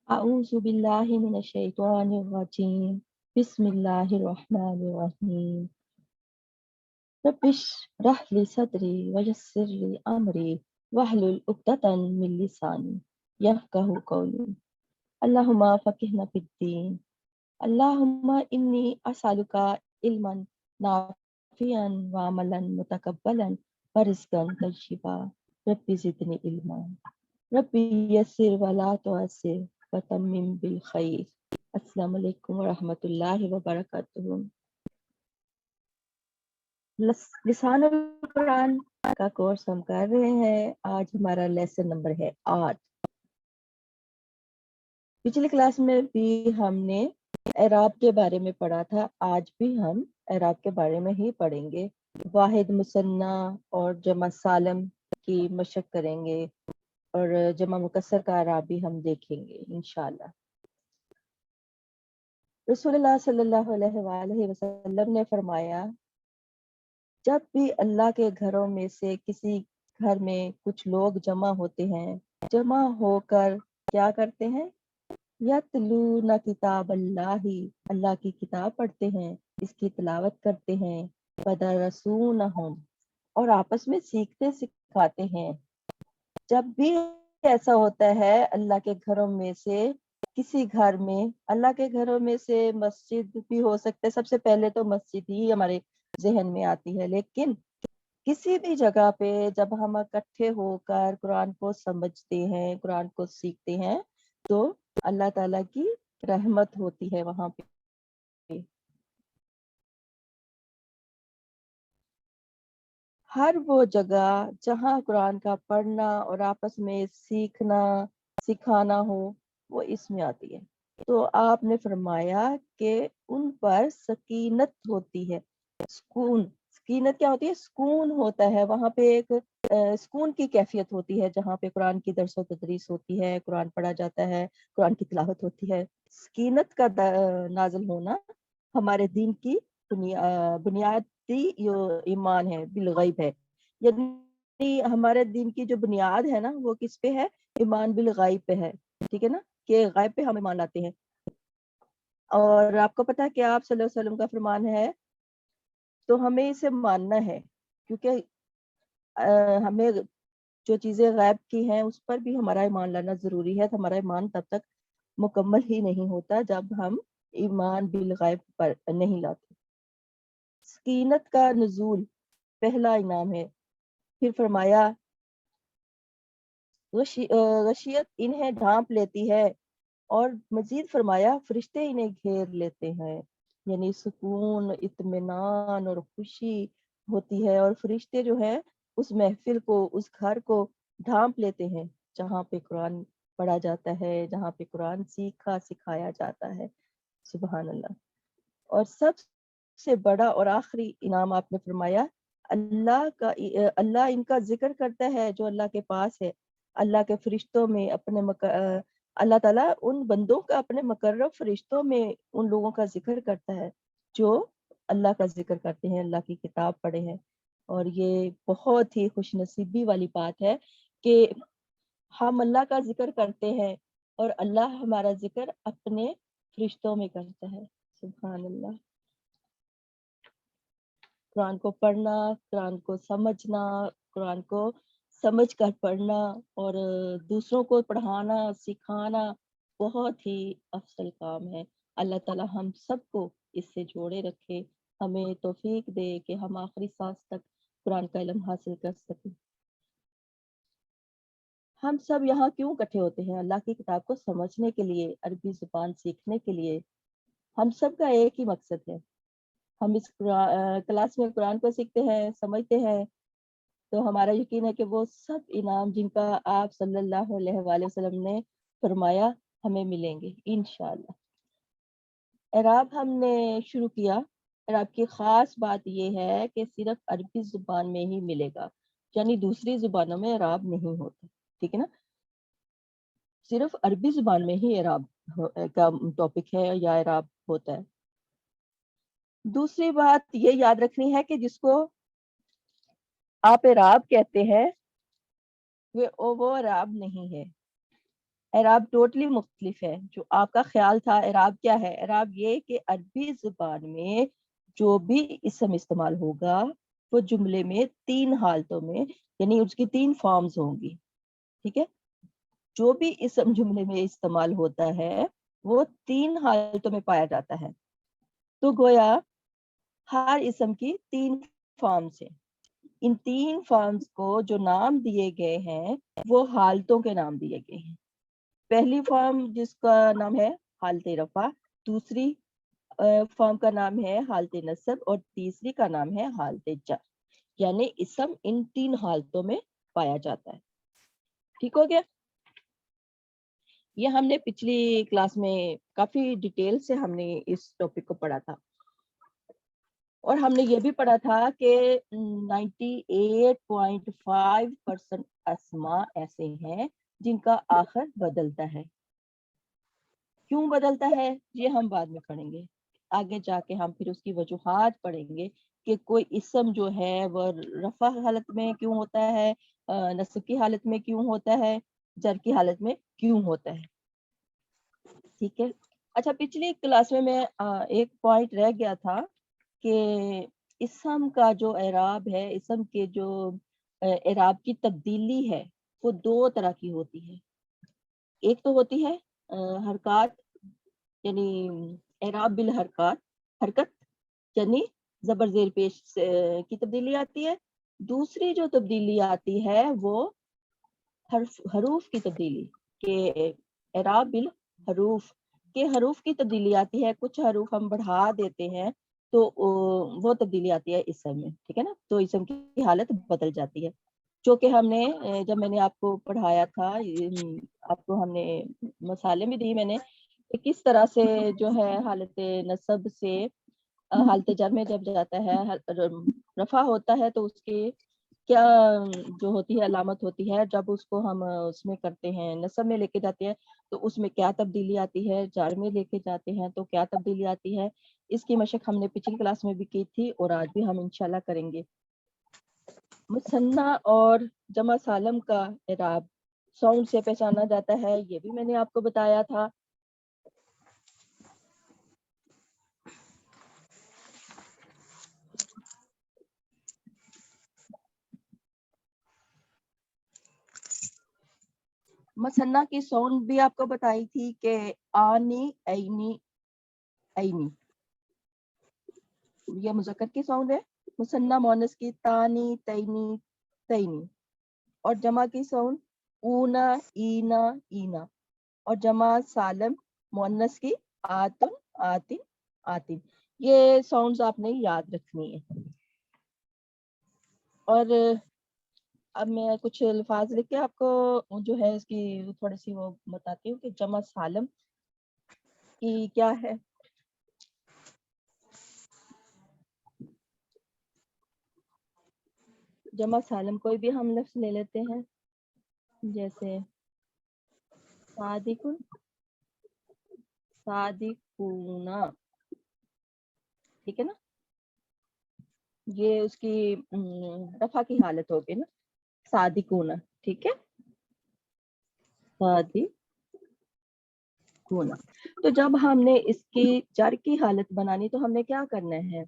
أعوذ بالله من الشيطان الرجيم بسم الله الرحمن الرحيم رب اشرح لي صدري ويسر لي أمري واحلل عقدة من لساني يفقهوا قولي اللهم فقهنا في الدين اللهم إني أسألك علما نافعا وعملا متقبلا ورزقا طيبا رب زدني علما ربی یسر ولا تعسر وتمم بالخیر۔ السلام علیکم ورحمۃ اللہ وبرکاتہ۔ لسان القرآن کا کورس ہم کر رہے ہیں۔ آج ہمارا لیسن نمبر ہے 8۔ پچھلی کلاس میں بھی ہم نے اعراب کے بارے میں پڑھا تھا، آج بھی ہم اعراب کے بارے میں ہی پڑھیں گے۔ واحد مثنیٰ اور جمع سالم کی مشق کریں گے اور جمع مکسر کا اعراب بھی ہم دیکھیں گے انشاءاللہ۔ رسول اللہ صلی اللہ علیہ وآلہ وسلم نے فرمایا، جب بھی اللہ کے گھروں میں سے کسی گھر میں کچھ لوگ جمع ہوتے ہیں، جمع ہو کر کیا کرتے ہیں؟ یتلون کتاب اللہ، اللہ کی کتاب پڑھتے ہیں، اس کی تلاوت کرتے ہیں، فدرسونہم، اور آپس میں سیکھتے سکھاتے ہیں۔ جب بھی ایسا ہوتا ہے اللہ کے گھروں میں سے کسی گھر میں، اللہ کے گھروں میں سے مسجد بھی ہو سکتا ہے، سب سے پہلے تو مسجد ہی ہمارے ذہن میں آتی ہے، لیکن کسی بھی جگہ پہ جب ہم اکٹھے ہو کر قرآن کو سمجھتے ہیں، قرآن کو سیکھتے ہیں، تو اللہ تعالیٰ کی رحمت ہوتی ہے وہاں پہ۔ ہر وہ جگہ جہاں قرآن کا پڑھنا اور آپس میں سیکھنا سکھانا ہو، وہ اس میں آتی ہے۔ تو آپ نے فرمایا کہ ان پر سکینت ہوتی ہے، سکون۔ سکینت کیا ہوتی ہے؟ سکون ہوتا ہے وہاں پہ، ایک سکون کی کیفیت ہوتی ہے جہاں پہ قرآن کی درس و تدریس ہوتی ہے، قرآن پڑھا جاتا ہے، قرآن کی تلاوت ہوتی ہے۔ سکینت کا نازل ہونا ہمارے دین کی بنیادی ایمان ہے، بالغیب ہے، یعنی ہمارے دین کی جو بنیاد ہے نا، وہ کس پہ ہے؟ ایمان بالغیب پہ ہے، ٹھیک ہے نا، کہ غیب پہ ہم ایمان لاتے ہیں۔ اور آپ کو پتا ہے کہ آپ صلی اللہ علیہ وسلم کا فرمان ہے تو ہمیں اسے ماننا ہے، کیونکہ ہمیں جو چیزیں غیب کی ہیں اس پر بھی ہمارا ایمان لانا ضروری ہے۔ ہمارا ایمان تب تک مکمل ہی نہیں ہوتا جب ہم ایمان بالغیب پر نہیں لاتے۔ سکینت کا نزول پہلا انعام ہے۔ پھر فرمایا، غشیت انہیں ڈھانپ لیتی ہے، اور مزید فرمایا فرشتے انہیں گھیر لیتے ہیں، یعنی سکون، اطمینان اور خوشی ہوتی ہے، اور فرشتے جو ہے اس محفل کو، اس گھر کو ڈھانپ لیتے ہیں جہاں پہ قرآن پڑھا جاتا ہے، جہاں پہ قرآن سیکھا سکھایا جاتا ہے۔ سبحان اللہ۔ اور سب سے بڑا اور آخری انعام آپ نے فرمایا، اللہ ان کا ذکر کرتا ہے جو اللہ کے پاس ہے، اللہ کے فرشتوں میں اپنے اللہ تعالیٰ ان بندوں کا اپنے مقرب فرشتوں میں ان لوگوں کا ذکر کرتا ہے جو اللہ کا ذکر کرتے ہیں، اللہ کی کتاب پڑھے ہیں۔ اور یہ بہت ہی خوش نصیبی والی بات ہے کہ ہم اللہ کا ذکر کرتے ہیں اور اللہ ہمارا ذکر اپنے فرشتوں میں کرتا ہے۔ سبحان اللہ۔ قرآن کو پڑھنا، قرآن کو سمجھنا، قرآن کو سمجھ کر پڑھنا اور دوسروں کو پڑھانا سکھانا بہت ہی افضل کام ہے۔ اللہ تعالیٰ ہم سب کو اس سے جوڑے رکھے، ہمیں توفیق دے کہ ہم آخری سانس تک قرآن کا علم حاصل کر سکیں۔ ہم سب یہاں کیوں اکٹھے ہوتے ہیں؟ اللہ کی کتاب کو سمجھنے کے لیے، عربی زبان سیکھنے کے لیے۔ ہم سب کا ایک ہی مقصد ہے، ہم اس کلاس میں قرآن کو سیکھتے ہیں، سمجھتے ہیں، تو ہمارا یقین ہے کہ وہ سب انعام جن کا آپ صلی اللہ علیہ وآلہ وسلم نے فرمایا ہمیں ملیں گے انشاءاللہ۔ اعراب ہم نے شروع کیا۔ اعراب کی خاص بات یہ ہے کہ صرف عربی زبان میں ہی ملے گا، یعنی دوسری زبانوں میں اعراب نہیں ہوتا، ٹھیک ہے نا، صرف عربی زبان میں ہی اعراب کا ٹاپک ہے یا اعراب ہوتا ہے۔ دوسری بات یہ یاد رکھنی ہے کہ جس کو آپ اعراب کہتے ہیں وہ اعراب نہیں ہے، اعراب ٹوٹلی مختلف ہے. جو آپ کا خیال تھا اعراب کیا ہے, اعراب یہ کہ عربی زبان میں جو بھی اسم استعمال ہوگا وہ جملے میں 3 حالتوں میں, یعنی اس کی 3 فارمز ہوں گی. ٹھیک ہے, جو بھی اسم جملے میں استعمال ہوتا ہے وہ 3 حالتوں میں پایا جاتا ہے. تو گویا ہر اسم کی 3 فارمز ہیں. ان 3 فارمز کو جو نام دیے گئے ہیں وہ حالتوں کے نام دیے گئے ہیں. پہلی فارم جس کا نام ہے حالت رفع, دوسری فارم کا نام ہے حالت نصب, اور تیسری کا نام ہے حالت جر. یعنی اسم ان 3 حالتوں میں پایا جاتا ہے. ٹھیک ہو گیا. یہ ہم نے پچھلی کلاس میں کافی ڈیٹیل سے ہم نے اس ٹاپک کو پڑھا تھا, اور ہم نے یہ بھی پڑھا تھا کہ 98.5% اسما ایسے ہیں جن کا آخر بدلتا ہے. کیوں بدلتا ہے یہ ہم بعد میں پڑھیں گے. آگے جا کے ہم پھر اس کی وجوہات پڑھیں گے کہ کوئی اسم جو ہے وہ رفع حالت میں کیوں ہوتا ہے, نصب کی حالت میں کیوں ہوتا ہے, جر کی حالت میں کیوں ہوتا ہے. ٹھیک ہے. اچھا, پچھلی کلاس میں ایک پوائنٹ رہ گیا تھا کہ اسم کا جو اعراب ہے, اسم کے جو اعراب کی تبدیلی ہے وہ 2 طرح کی ہوتی ہے. ایک تو ہوتی ہے حرکات, یعنی اعراب بالحرکات, حرکت یعنی زبر زیر پیش کی تبدیلی آتی ہے. دوسری جو تبدیلی آتی ہے وہ حروف کی تبدیلی, کہ اعراب بالحروف کے حروف کی تبدیلی آتی ہے. کچھ حروف ہم بڑھا دیتے ہیں تو وہ تبدیلی آتی ہے اسم میں. ٹھیک ہے نا, تو اسم کی حالت بدل جاتی ہے. جو کہ ہم نے جب میں نے آپ کو پڑھایا تھا, آپ کو ہم نے مثالیں بھی دی میں نے, کس طرح سے جو ہے حالت نصب سے حالت جر میں جب جاتا ہے رفع ہوتا ہے تو اس کی کیا جو ہوتی ہے علامت ہوتی ہے. جب اس کو ہم اس میں کرتے ہیں نصب میں لے کے جاتے ہیں تو اس میں کیا تبدیلی آتی ہے, جر میں لے کے جاتے ہیں تو کیا تبدیلی آتی ہے. اس کی مشق ہم نے پچھلی کلاس میں بھی کی تھی اور آج بھی ہم انشاءاللہ کریں گے. مثنیٰ اور جمع سالم کا اعراب ساؤنڈ سے پہچانا جاتا ہے, یہ بھی میں نے آپ کو بتایا تھا. مثنیٰ کی ساؤنڈ بھی آپ کو بتائی تھی کہ آنی, اینی, اینی, یہ مذکر کی ساؤنڈ ہے. مثنیٰ مؤنث کی تانی, تینی, تینی, اور جمع کی ساؤنڈ اونا, اینا, اینا, اور جمع سالم مؤنث کی آتن, آتن, آتن. یہ ساؤنڈز آپ نے یاد رکھنی ہے. اور اب میں کچھ الفاظ لکھ کے آپ کو جو ہے اس کی تھوڑی سی وہ بتاتی ہوں کہ جمع سالم کی کیا ہے. جمع سالم کوئی بھی ہم لفظ لے لیتے ہیں, جیسے صادقن, صادقونا. ٹھیک ہے نا, یہ اس کی رفع کی حالت ہوگی نا, صادقونا. ٹھیک ہے, صادقونا. تو جب ہم نے اس کی جر کی حالت بنانی تو ہم نے کیا کرنا ہے,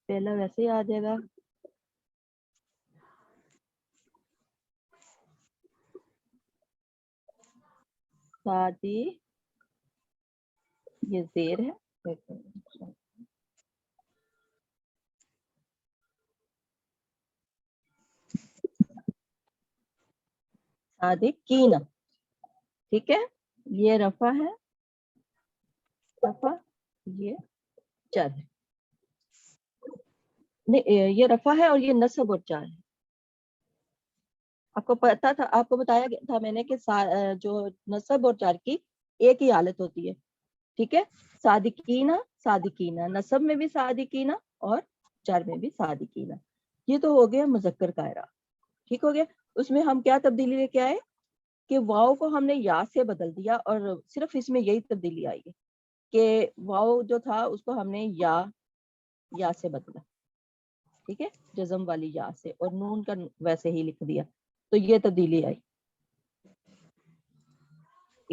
پہلا ویسے ہی آ جائے گا, صادی, یہ زیر ہے, صادقین. ٹھیک ہے, یہ رفع ہے, رفع, یہ جر ہے. نہیں, یہ رفع ہے اور یہ نصب اور جر ہے. آپ کو پتا تھا, آپ کو بتایا گیا تھا میں نے کہ جو نصب اور جر کی ایک ہی حالت ہوتی ہے. ٹھیک ہے, صادقینہ, صادقینہ, نصب میں بھی صادقینہ اور جر میں بھی صادقینہ. یہ تو ہو گیا مذکر کا اعراب. ٹھیک ہو گیا. اس میں ہم کیا تبدیلی لے کے آئے کہ واؤ کو ہم نے یا سے بدل دیا, اور صرف اس میں یہی تبدیلی آئی ہے کہ واؤ جو تھا اس کو ہم نے یا سے بدلا. ٹھیک ہے, جزم والی یا سے, اور نون کا ویسے ہی لکھ دیا, تو یہ تبدیلی آئی.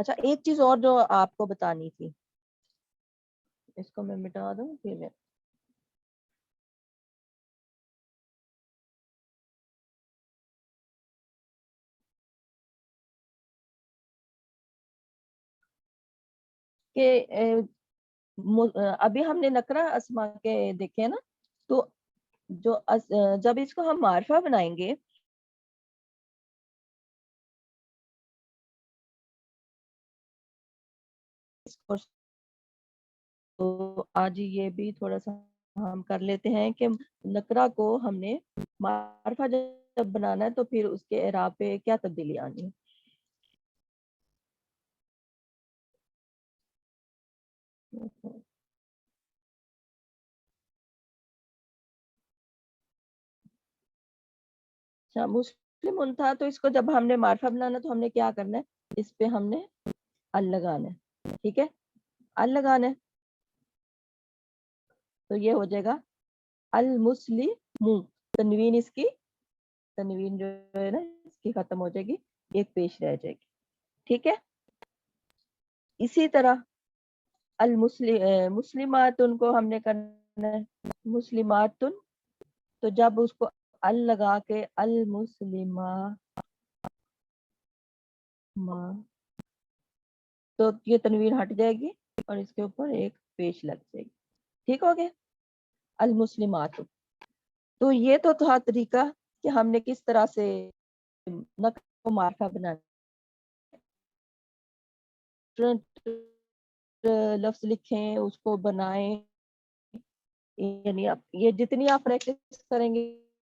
اچھا ایک چیز اور جو آپ کو بتانی تھی، اس کو میں مٹا دوں پھر میں کہ ابھی ہم نے نکرہ اسما کے دیکھے نا، تو جو جب اس کو ہم معرفہ بنائیں گے تو آج یہ بھی تھوڑا سا ہم کر لیتے ہیں کہ نکرہ کو ہم نے معرفہ جب بنانا ہے تو پھر اس کے اعراب پہ کیا تبدیلی آنی ہے. اچھا مسلم تھا تو اس کو جب ہم نے معرفہ بنانا تو ہم نے کیا کرنا ہے، اس پہ ہم نے ال لگانا ہے. ٹھیک ہے، ال لگانا ہے تو یہ ہو جائے گا المسلم. تنوین اس کی، تنوین جو ہے نا اس کی ختم ہو جائے گی، ایک پیش رہ جائے گی. ٹھیک ہے، اسی طرح مسلمات کو ہم نے کرنا ہے مسلمات، تو جب اس کو ال لگا کے المسلمہ تو یہ تنوین ہٹ جائے گی اور اس کے اوپر ایک پیش لگ جائے گی. ٹھیک ہو گیا، المسلمات. تو یہ تو تھا طریقہ کہ ہم نے کس طرح سے نقل کو معرفہ بنانا. لفظ لکھیں، اس کو بنائیں، یعنی یہ جتنی آپ پریکٹس کریں گے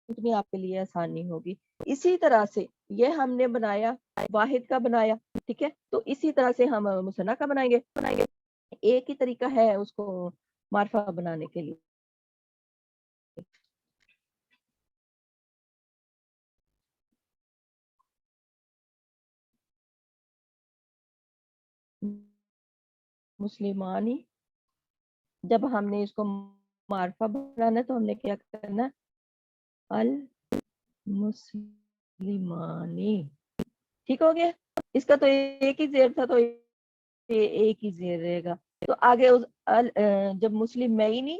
اتنی آپ کے لیے آسانی ہوگی. اسی طرح سے یہ ہم نے بنایا، واحد کا بنایا. ٹھیک ہے، تو اسی طرح سے ہم مثنیٰ کا بنائیں گے. ایک ہی طریقہ ہے اس کو معرفہ بنانے کے لیے. مسلمانی، جب ہم نے اس کو معرفہ بنانا ہے تو ہم نے کیا کرنا، المسلمانی. ٹھیک ہو گیا، اس کا تو ایک ہی زیر تھا تو یہ ایک ہی زیر رہے گا. تو آگے جب مسلم میں ہی نہیں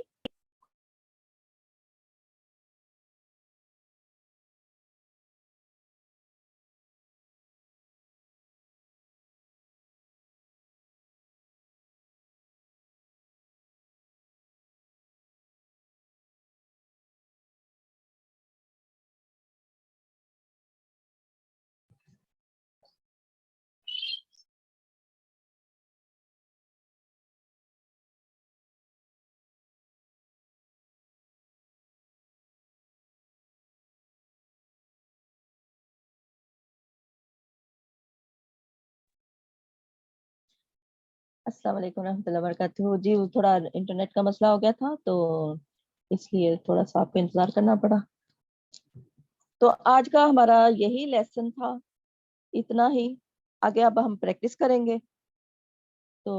السلام علیکم ورحمۃ اللہ وبرکاتہ. جی وہ تھوڑا انٹرنیٹ کا مسئلہ ہو گیا تھا تو اس لیے تھوڑا سا آپ کو انتظار کرنا پڑا. تو آج کا ہمارا یہی لیسن تھا، اتنا ہی. آگے اب ہم پریکٹس کریں گے. تو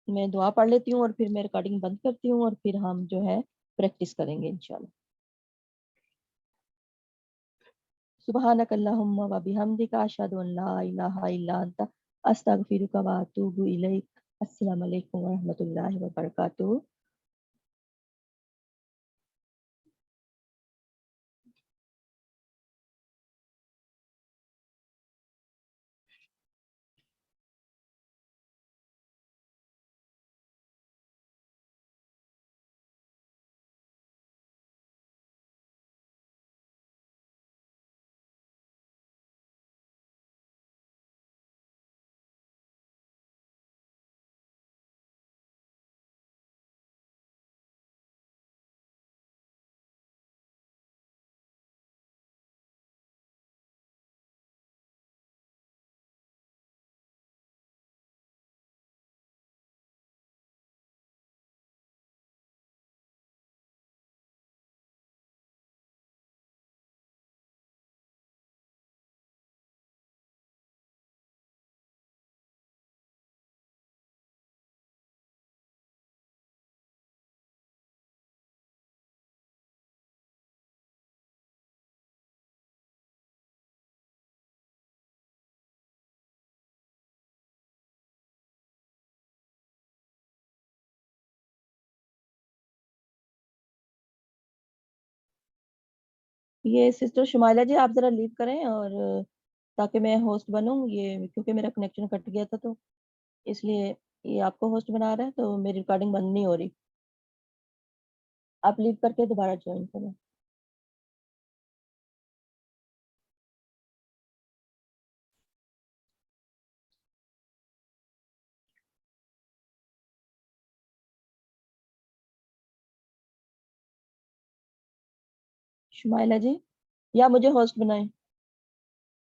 میں دعا پڑھ لیتی ہوں اور پھر میں ریکارڈنگ بند کرتی ہوں اور پھر ہم جو ہے پریکٹس کریں گے انشاءاللہ. سبحانک اللہم و بحمدک اشہد ان لا الہ الا انت استغفرک و اتوب الیک. السلام علیکم ورحمۃ اللہ وبرکاتہ. یہ سسٹر شمائلہ جی آپ ذرا لیو کریں اور تاکہ میں ہوسٹ بنوں، یہ کیونکہ میرا کنیکشن کٹ گیا تھا تو اس لیے یہ آپ کو ہوسٹ بنا رہا ہے تو میری ریکارڈنگ بند نہیں ہو رہی. آپ لیو کر کے دوبارہ جوائن کریں. شمائلہ جی یا مجھے ہوسٹ بنائیں.